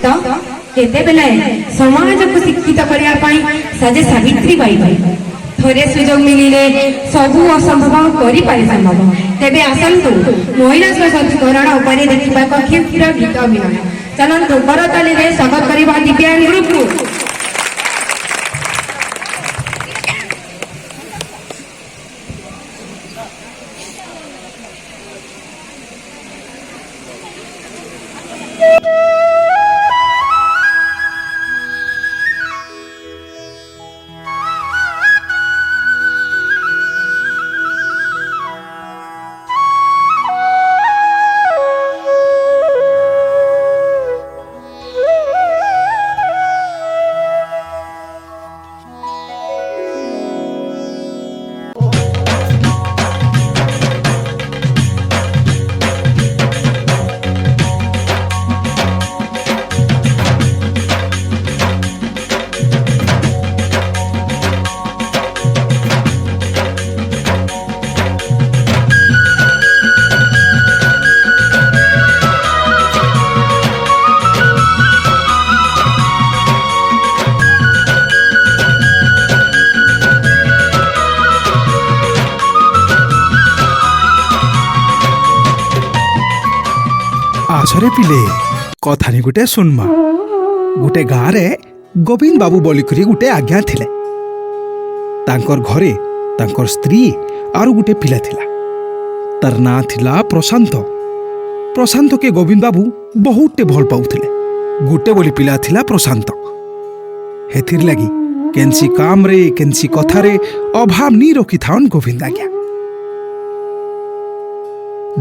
तो केते बेले समाज को शिक्षित करिया पई साजे सावित्री बाई थोड़े सुजोग मिलिले सबु असंभव करि पारे संभव तेबे आसंतु महिला सशक्तिकरण उपरे देखिबा क्षिप्र गीत अभिनय चलंतु करताली रे स्वागत करिबा दिव्यांग ग्रुप को। आछरे पिले कथानी गुटे सुनमा गुटे गाँ रे गोविंद बाबू बोलिकरी गुटे आज्ञा थिले। तांकर घरे तांकर स्त्री आरु गुटे पिला थिला। तार ना थिला प्रशांत। प्रशांत के गोविंद बाबू बहुते भल पाउथिले। गुटे बोली पिला थिला प्रशांत। हेथिर लगी केनसी काम रे केनसी कथा रे अभाव नी रखी थाउन गोविंद आज्ञा।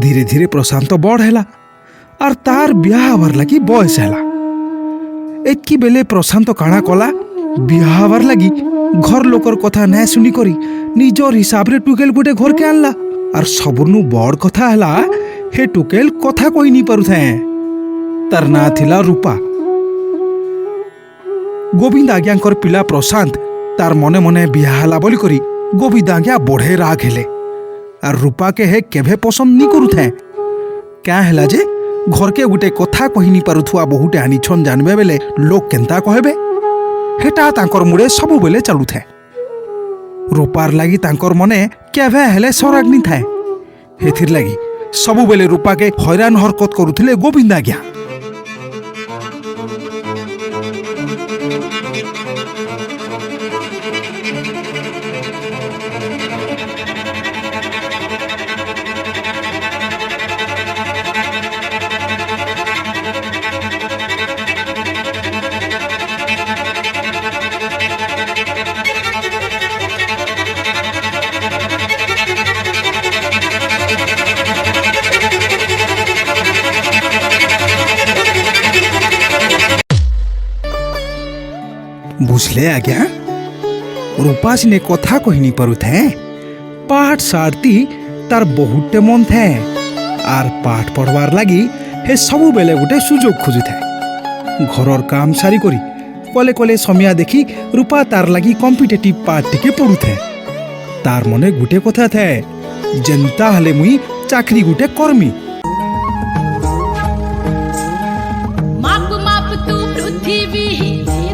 धीरे धीरे प्रशांत बड़ हैला और तार ब्याह हबार लगी बयस हैला। एतकी बेले प्रशांत काणा कला ब्याह हबार लगी घर लोकर कथा न सुनी करी निजर हिसाब रे टुकेल गुटे घर के आनला। और सबुनु बड़ कथा हैला हे टुकेल कथा कोई नी पारुथे। तार ना थिला रूपा। गोविंद आज्ञांकर पिला प्रशांत तार मने मने ब्याह हला बोली करी गोविंद आज्ञा बढ़े राग हेले। और रूपा के हे केभे पसंद नी करुथे। क्या हैला जे घर के गुटे कथा कहि नी पारुथुआ बहुटे आनिछन जानबे बेले लोक केंता कहबे हेटा तांकर मुड़े सबु बेले चलुथे। रूपार लागी तांकर मने केभे हेले सराग नी थाए। हेथिर लागी सबु बेले रूपा के हैरान हरकत करुथिले गोविंद आज्ञा। बुझले आज्ञा रूपा सिने कथा कहनी पारुथे। पाठ सारती तार बहुते मन थे आर पाठ पढ़वार लगी हे सबु बेले गुटे सुजोग खोजुथे। घरर काम सारी करी कले कले समय देखी रूपा तार लगी कॉम्पिटिटिव पाठ टिके पढ़ुथे। तार मने गुटे कथा थे जेंता हले मुई चाकरी गुटे कर्मी। माप माप तू पृथ्वी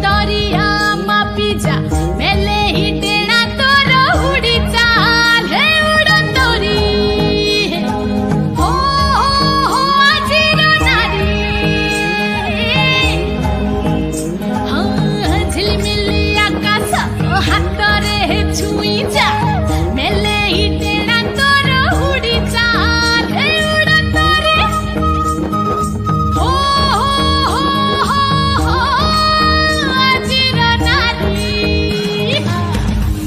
दरिया मापी जा मेले ही टेढ़ा तोर उड़ी चाल हे उड़न तोरी हो आजिरो नारी हाँ झिलमिली आकाश हाथ रे छुई जा मेले ही टेढ़ा तोर उड़ी चाल हे उड़न तोरी हो आजिरो नारी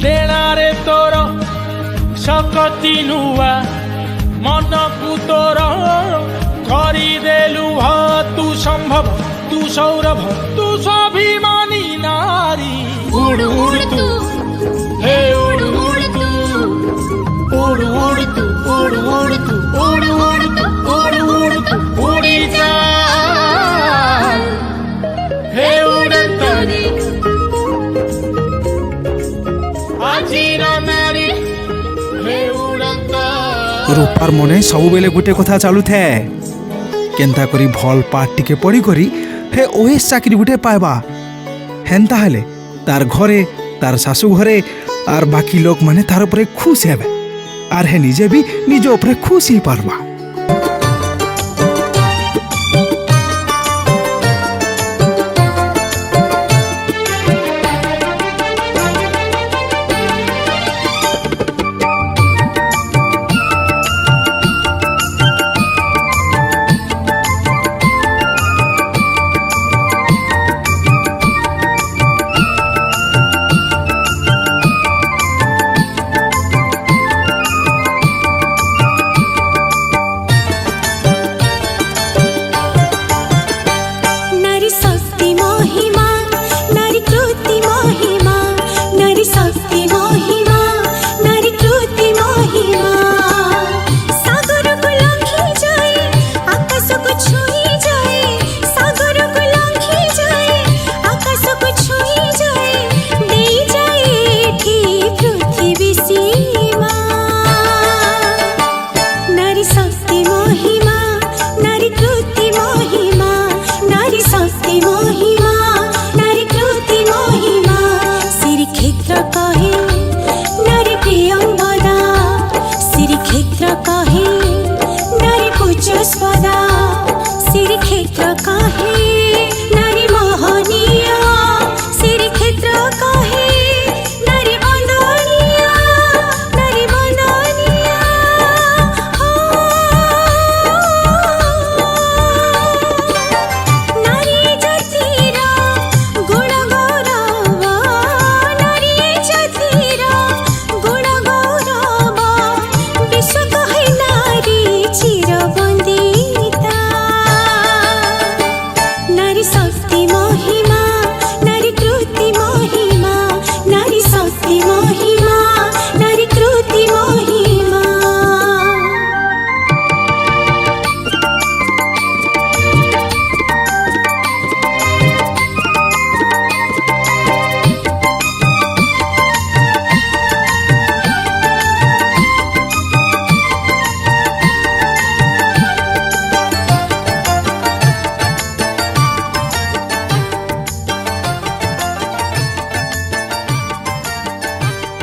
डेणारे तोर सकती नुआ मन को तोर देलु तू संभव तू सौरभ तू स्वाभिमानी नारी। उड़ उड़ तू हे उड़ उड़ तू उड़ उड़ तू उड़ उड़ तू उड़ उड़ तू उड़ उड़ तू उड़ी जा हे उड़न तोरी आजिरो नारी हे उड़न तोरी। रूपार मने सबु बेले गुटे कथा चालू थे केंता करी भल पाठ टिके पढ़ी करी हे ओएस चाकरी गुटे पाइबा हेन्ता हेले तार घरे तार शाशु घरे आर बाकी लोग माने तार उपरे खुश हेबे आर हे निजे भी निज उपरे खुश ही पारबा।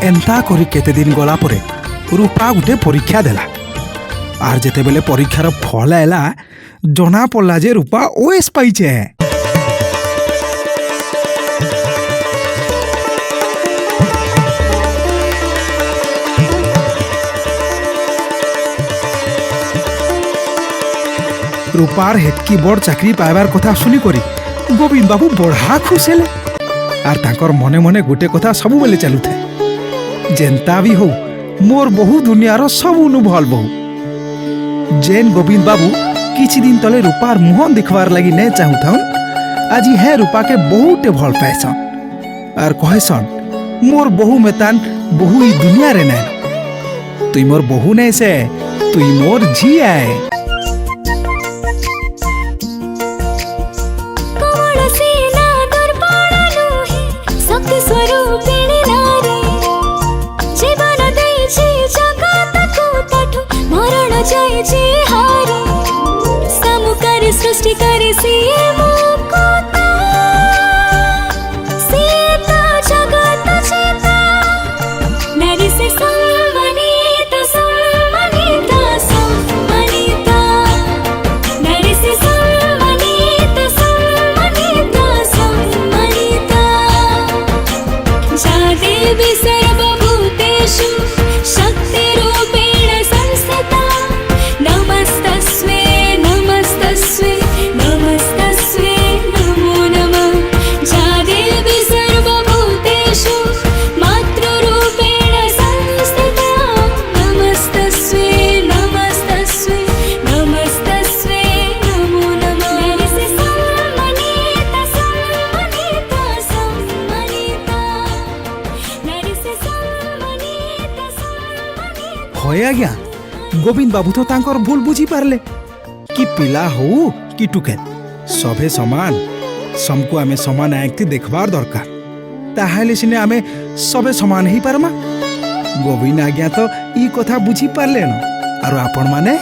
एंता करी केते दिन गला परे रूपा गुटे परीक्षा देला आर जेते बेले परीक्षार फल आला जना पड़ला जे रूपा ओएस पाइछे। रूपार हेतकी बड़ चाकरी पाइबार कथा सुनी करी गोविंद बाबू बड़ा खुश हेले आर तांकर मने मने गुटे कथा सबु बेले चालू थे जेंता भी हो मोर बहु दुनियार सबुनु भल बहु। जेन गोविंद बाबू किछि दिन तले रूपार मुह देखबार लगी नहीं चाहूथन आज हे रूपा के बहुते भल पाएसन आर कहेसन मोर बहु मेतान बहु ई दुनिया रे नै तुई मोर बहु नहीं से तुई मोर झी आए। सृष्टि करे सिए मुकुता सीता जगत चिता नारी से सम्मानिता सम्मानिता सम्मानिता नारी से सम्मानिता सम्मानिता सम्मानिता जा देवी सर्वभूतेषु शक्तिरूपेण संस्थिता नमस्तस्मै होए आज्ञा गोविंद बाबू तो तांकर भूल बुझी पारले कि पिला हो कि टुके सभे समान समको आमे समान आंखि देखबार दरकार ताहाले सिने आमे सबे समान ही पारमा। गोविंद आज्ञा तो ई कथा बुझी पारले न आरो आपण माने